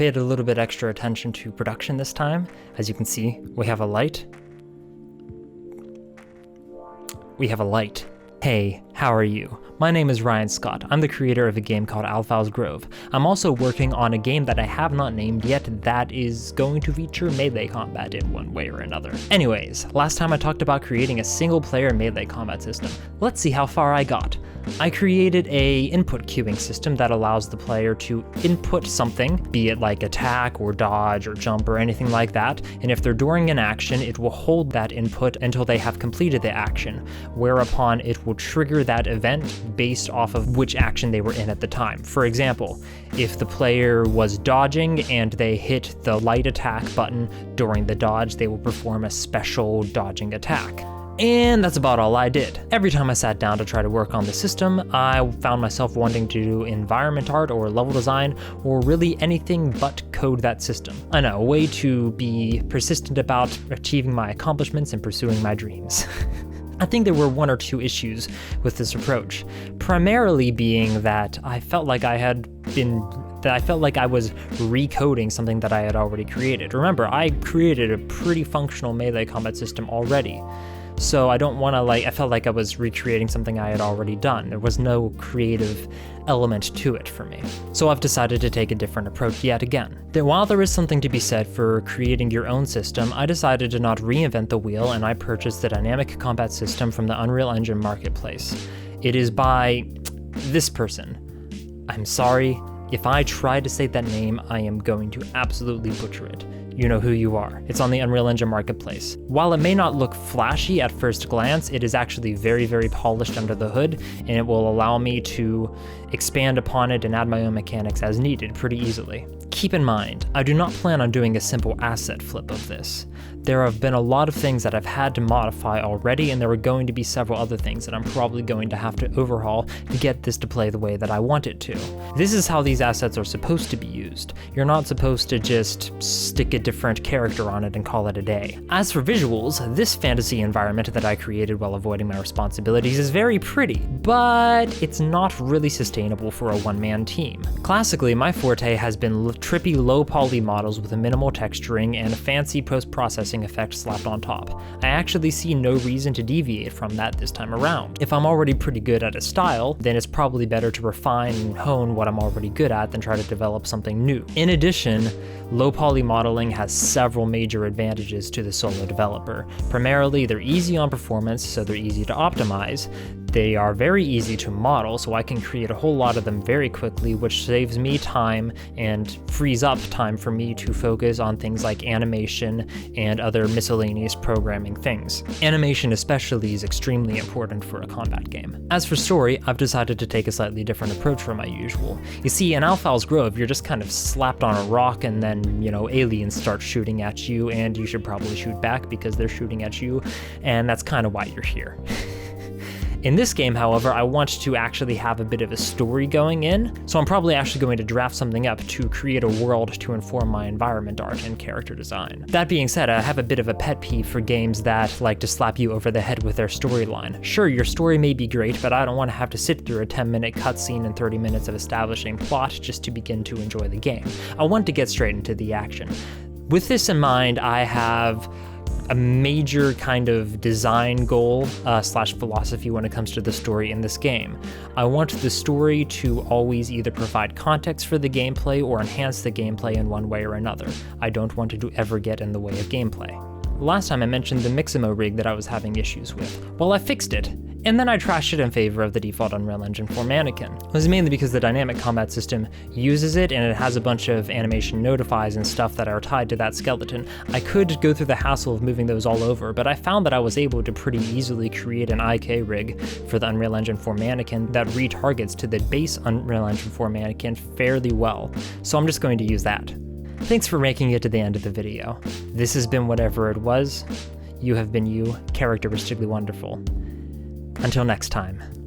paid a little bit extra attention to production this time. As you can see, we have a light. Hey, how are you? My name is Ryan Scott. I'm the creator of a game called ALFAL'S Grove. I'm also working on a game that I have not named yet that is going to feature melee combat in one way or another. Anyways, last time I talked about creating a single player melee combat system. Let's see how far I got. I created a input queuing system that allows the player to input something, be it like attack or dodge or jump or anything like that, and if they're during an action, it will hold that input until they have completed the action, whereupon it will trigger that event based off of which action they were in at the time. For example, if the player was dodging and they hit the light attack button during the dodge, they will perform a special dodging attack. And that's about all I did. Every time I sat down to try to work on the system, I found myself wanting to do environment art or level design, or really anything but code that system. I know, a way to be persistent about achieving my accomplishments and pursuing my dreams. I think there were one or two issues with this approach, primarily being that I felt like I was recoding something that I had already created. Remember, I created a pretty functional melee combat system already. So I don't want to I felt like I was recreating something I had already done. There was no creative element to it for me. So I've decided to take a different approach yet again. Then while there is something to be said for creating your own system, I decided to not reinvent the wheel, and I purchased the dynamic combat system from the Unreal Engine marketplace. It is by this person. I'm sorry, if I try to say that name, I am going to absolutely butcher it. You know who you are. It's on the Unreal Engine marketplace. While it may not look flashy at first glance, it is actually very, very polished under the hood, and it will allow me to expand upon it and add my own mechanics as needed pretty easily. Keep in mind, I do not plan on doing a simple asset flip of this. There have been a lot of things that I've had to modify already, and there are going to be several other things that I'm probably going to have to overhaul to get this to play the way that I want it to. This is how these assets are supposed to be used. You're not supposed to just stick a different character on it and call it a day. As for visuals, this fantasy environment that I created while avoiding my responsibilities is very pretty, but it's not really sustainable for a one-man team. Classically, my forte has been trippy low-poly models with a minimal texturing and a fancy post-processing effect slapped on top. I actually see no reason to deviate from that this time around. If I'm already pretty good at a style, then it's probably better to refine and hone what I'm already good at than try to develop something new. In addition, low-poly modeling has several major advantages to the solo developer. Primarily, they're easy on performance, so they're easy to optimize. They are very easy to model, so I can create a whole lot of them very quickly, which saves me time and frees up time for me to focus on things like animation and other miscellaneous programming things. Animation especially is extremely important for a combat game. As for story, I've decided to take a slightly different approach from my usual. You see, in ALFAL'S Grove, you're just kind of slapped on a rock and then, aliens start shooting at you, and you should probably shoot back because they're shooting at you, and that's kind of why you're here. In this game, however, I want to actually have a bit of a story going in, so I'm probably actually going to draft something up to create a world to inform my environment art and character design. That being said, I have a bit of a pet peeve for games that like to slap you over the head with their storyline. Sure, your story may be great, but I don't want to have to sit through a 10-minute cutscene and 30 minutes of establishing plot just to begin to enjoy the game. I want to get straight into the action. With this in mind, I have a major kind of design goal slash philosophy when it comes to the story in this game. I want the story to always either provide context for the gameplay or enhance the gameplay in one way or another. I don't want it to ever get in the way of gameplay. Last time I mentioned the Mixamo rig that I was having issues with. Well, I fixed it, and then I trashed it in favor of the default Unreal Engine 4 mannequin. It was mainly because the dynamic combat system uses it, and it has a bunch of animation notifies and stuff that are tied to that skeleton. I could go through the hassle of moving those all over, but I found that I was able to pretty easily create an IK rig for the Unreal Engine 4 mannequin that retargets to the base Unreal Engine 4 mannequin fairly well, so I'm just going to use that. Thanks for making it to the end of the video. This has been whatever it was. You have been you, characteristically wonderful. Until next time.